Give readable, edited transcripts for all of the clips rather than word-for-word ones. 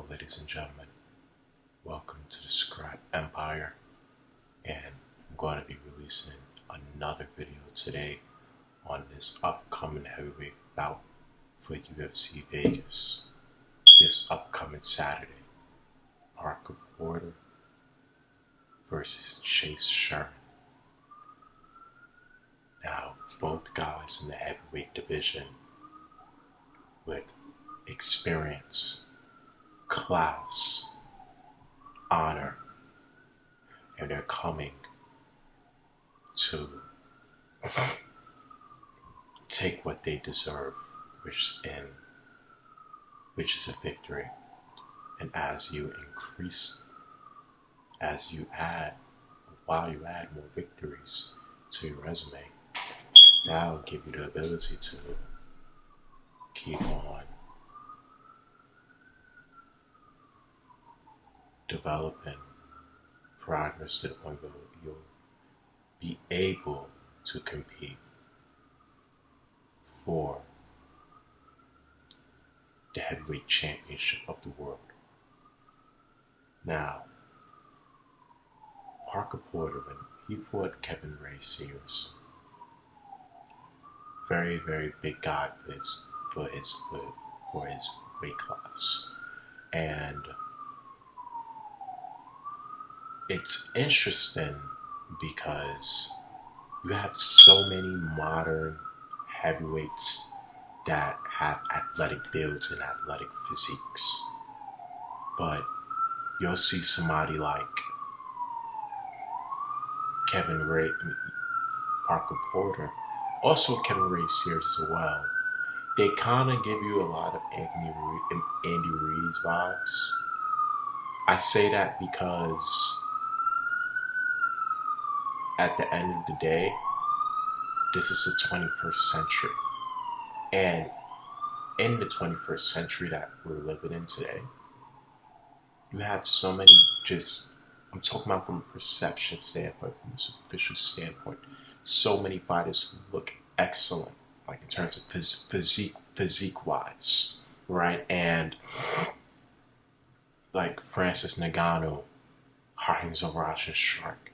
Hello, ladies and gentlemen. Welcome to the Scrap Empire, and I'm going to be releasing another video today on this upcoming heavyweight bout for UFC Vegas. This upcoming Saturday, Parker Porter versus Chase Sherman. Now, both guys in the heavyweight division with experience, class, honor, and they're coming to take what they deserve, which is a victory. And while you add more victories to your resume, that will give you the ability to keep on developing progress to the point where you'll be able to compete for the heavyweight championship of the world. Now, Parker Porter, when he fought Kevin Ray Sears, very, very big guy for his weight class, and it's interesting because you have so many modern heavyweights that have athletic builds and athletic physiques, but you'll see somebody like Parker Porter, also Kevin Ray Sears as well. They kind of give you a lot of Andy Ruiz vibes. I say that because at the end of the day, this is the 21st century. And in the 21st century that we're living in today, you have so many I'm talking about from a perception standpoint, from a superficial standpoint, so many fighters who look excellent, like in terms of physique-wise, right? And like Francis Ngannou, Raja Shark,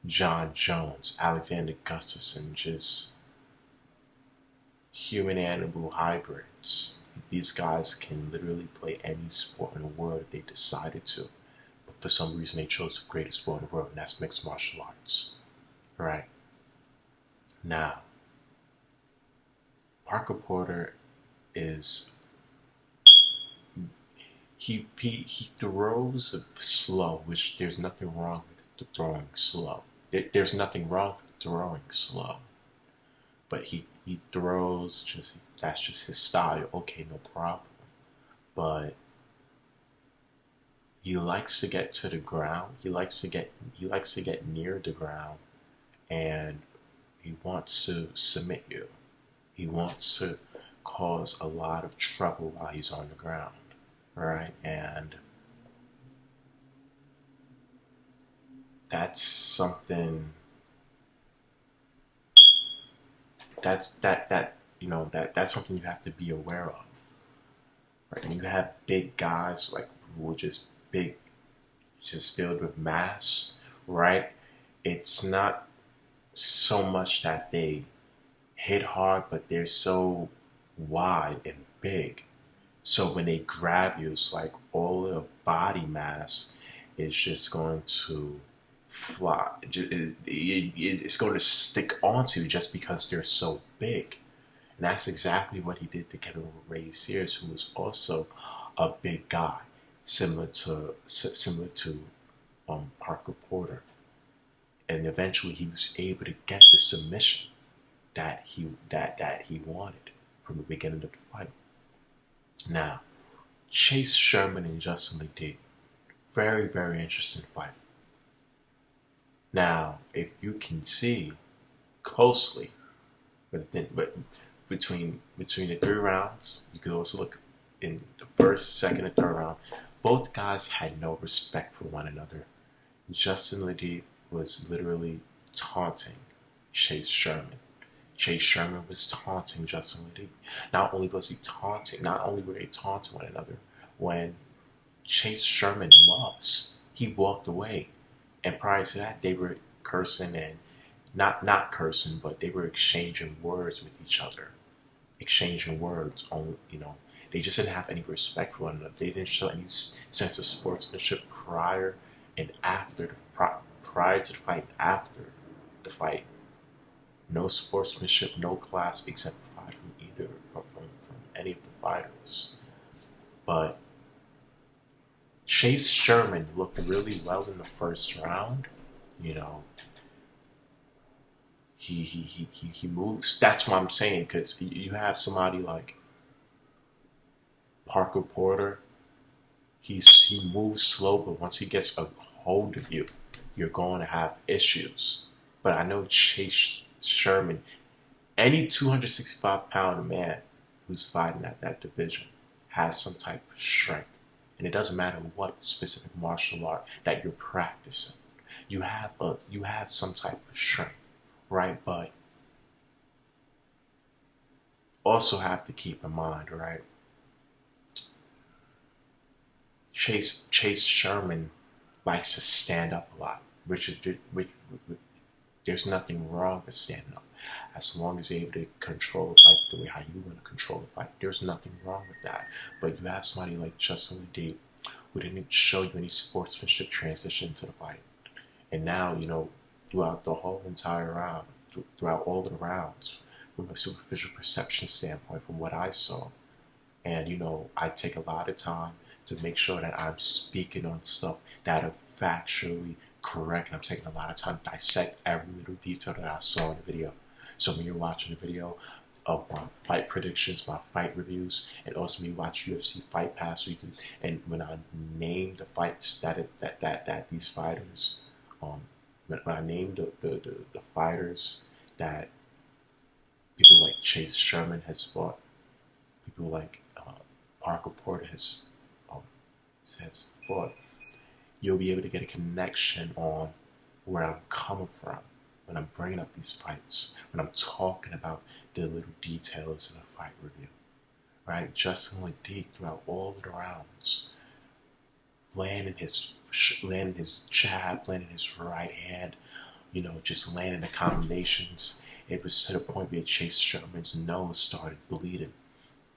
John Jones, Alexander Gustafsson, just human-animal hybrids. These guys can literally play any sport in the world if they decided to. But for some reason, they chose the greatest sport in the world, and that's mixed martial arts. Right? Now, Parker Porter is... He throws slow, which there's nothing wrong with throwing slow. There's nothing wrong with throwing slow. But he throws that's just his style. Okay, no problem. But he likes to get to the ground. He likes to get near the ground, and he wants to submit you. He wants to cause a lot of trouble while he's on the ground. Right? And that's something that's something you have to be aware of. Right? And you have big guys like who are just big, just filled with mass, right? It's not so much that they hit hard, but they're so wide and big. So when they grab you, it's like all the body mass is just going to fly. It's going to stick onto you just because they're so big. And that's exactly what he did to Kevin Ray Sears, who was also a big guy, similar to Parker Porter. And eventually he was able to get the submission that he wanted from the beginning of the fight. Now, Chase Sherman and Justin Lee, very, very interesting fight. Now, if you can see closely, but between the 3 rounds, you could also look in the first, second, and third round. Both guys had no respect for one another. Justin Lee was literally taunting Chase Sherman. Chase Sherman was taunting Justin Lee. Not only was he taunting, not only were they taunting one another, when Chase Sherman lost, he walked away. And prior to that, they were cursing and not cursing, but they were exchanging words with each other. Exchanging words on, they just didn't have any respect for one another. They didn't show any sense of sportsmanship prior and after prior to the fight, after the fight. No sportsmanship, no class exemplified from either from any of the fighters. But Chase Sherman looked really well in the first round. You know, he moves. That's what I'm saying, because you have somebody like Parker Porter. He moves slow, but once he gets a hold of you, you're going to have issues. But I know Chase Sherman, any 265-pound man who's fighting at that division, has some type of strength. And it doesn't matter what specific martial art that you're practicing. You have some type of strength, right? But also have to keep in mind, right? Chase Sherman likes to stand up a lot, which there's nothing wrong with standing up, as long as you're able to control the fight the way how you want to control the fight. There's nothing wrong with that. But you have somebody like Justin Lee who didn't show you any sportsmanship transition to the fight, and now throughout the whole entire round, throughout all the rounds, from a superficial perception standpoint, from what I saw, and I take a lot of time to make sure that I'm speaking on stuff that are factually correct. And I'm taking a lot of time to dissect every little detail that I saw in the video. So when you're watching the video of my fight predictions, my fight reviews, and also me watch UFC Fight Pass, and when I name the fights that these fighters, when I name the fighters that people like Chase Sherman has fought, people like Parker Porter has fought, you'll be able to get a connection on where I'm coming from when I'm bringing up these fights, when I'm talking about the little details in a fight review, right? Justin Lee, throughout all of the rounds, landing his jab, landing his right hand, just landing the combinations. It was to the point where Chase Sherman's nose started bleeding,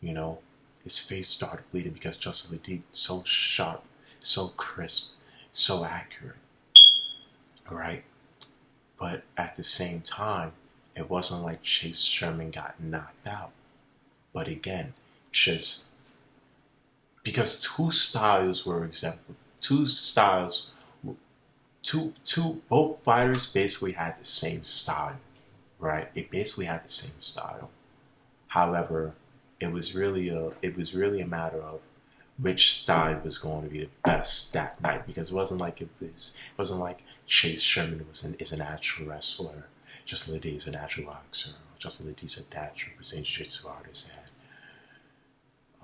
his face started bleeding because Justin Lee so sharp, so crisp, so accurate, right? But at the same time, it wasn't like Chase Sherman got knocked out. But again, just because both fighters basically had the same style, right? They basically had the same style. However, it was really a matter of which style was going to be the best that night, because it wasn't like Chase Sherman is a natural wrestler, Justin Lee is a natural boxer, Justin Lee is a natural Brazilian Jiu-Jitsu artist,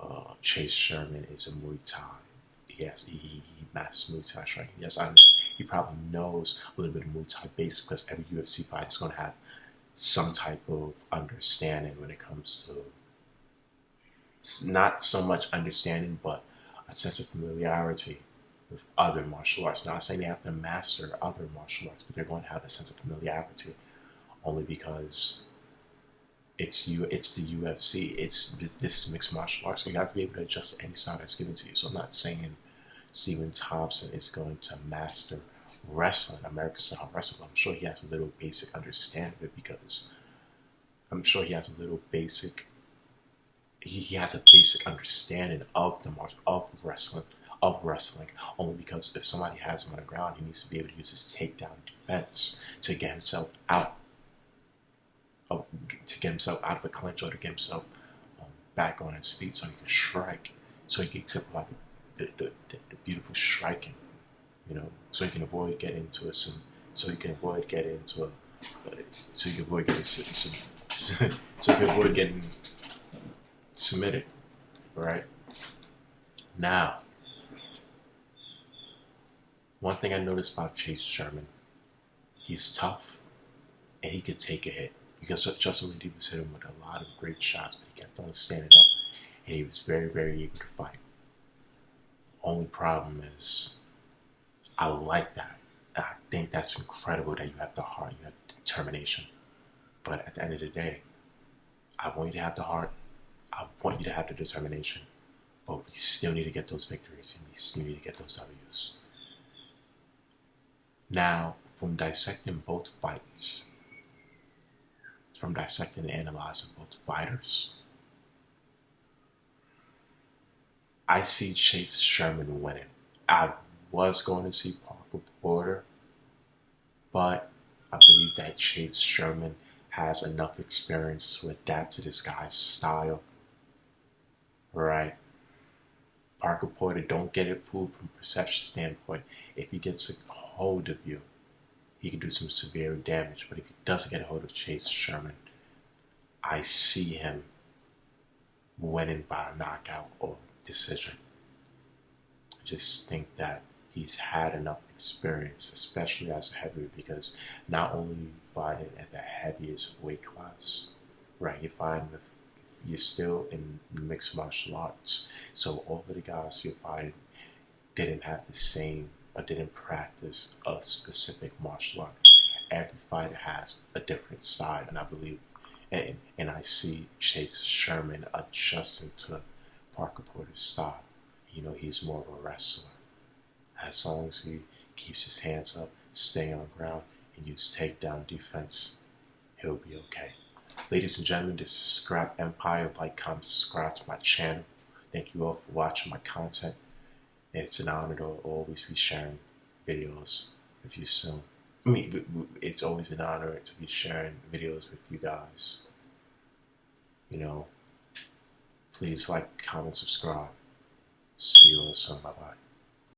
and Chase Sherman is a Muay Thai. Yes, he masters Muay Thai striking. Yes, he probably knows a little bit of Muay Thai base, because every UFC fight is going to have some type of understanding when it comes to, not so much understanding, but a sense of familiarity with other martial arts. Not saying they have to master other martial arts, but they're going to have a sense of familiarity, only because it's the UFC. This is mixed martial arts, so you have to be able to adjust any style that's given to you. So I'm not saying Stephen Thompson is going to master wrestling, American style wrestling. I'm sure he has a little basic understanding of it, because I'm sure he has a little basic. He has a basic understanding of the martial of wrestling, only because if somebody has him on the ground, he needs to be able to use his takedown defense to get himself out of a clinch, or to get himself back on his feet, so he can strike, so he can exemplify the beautiful striking, so he can avoid getting into getting submitted, right? Now, one thing I noticed about Chase Sherman, he's tough and he could take a hit. because Justin Lee was hitting with a lot of great shots, but he kept on standing up, and he was very, very eager to fight. Only problem is, I like that. I think that's incredible that you have the heart, you have determination. But at the end of the day, I want you to have the heart. I want you to have the determination. But we still need to get those victories, and we still need to get those W's. Now, from dissecting both fights, from dissecting and analyzing both fighters, I see Chase Sherman winning. I was going to see Parker Porter, but I believe that Chase Sherman has enough experience to adapt to this guy's style. Right? Parker Porter, don't get it fooled from a perception standpoint. If he gets a hold of you, he can do some severe damage. But if he doesn't get a hold of Chase Sherman, I see him winning by a knockout or decision. I just think that he's had enough experience, especially as a heavyweight, because not only are you fighting at the heaviest weight class, right? You're still in mixed martial arts, so all of the guys you're fighting didn't have the same or didn't practice a specific martial art. Every fighter has a different style, and I believe, and I see Chase Sherman adjusting to Parker Porter's style. He's more of a wrestler. As long as he keeps his hands up, stay on ground, and use takedown defense, he'll be okay. Ladies and gentlemen, this is Scrap Empire. Like, comment, subscribe to my channel. Thank you all for watching my content. It's an honor to always be sharing videos with you soon. It's always an honor to be sharing videos with you guys. Please like, comment, subscribe. See you all soon. Bye-bye.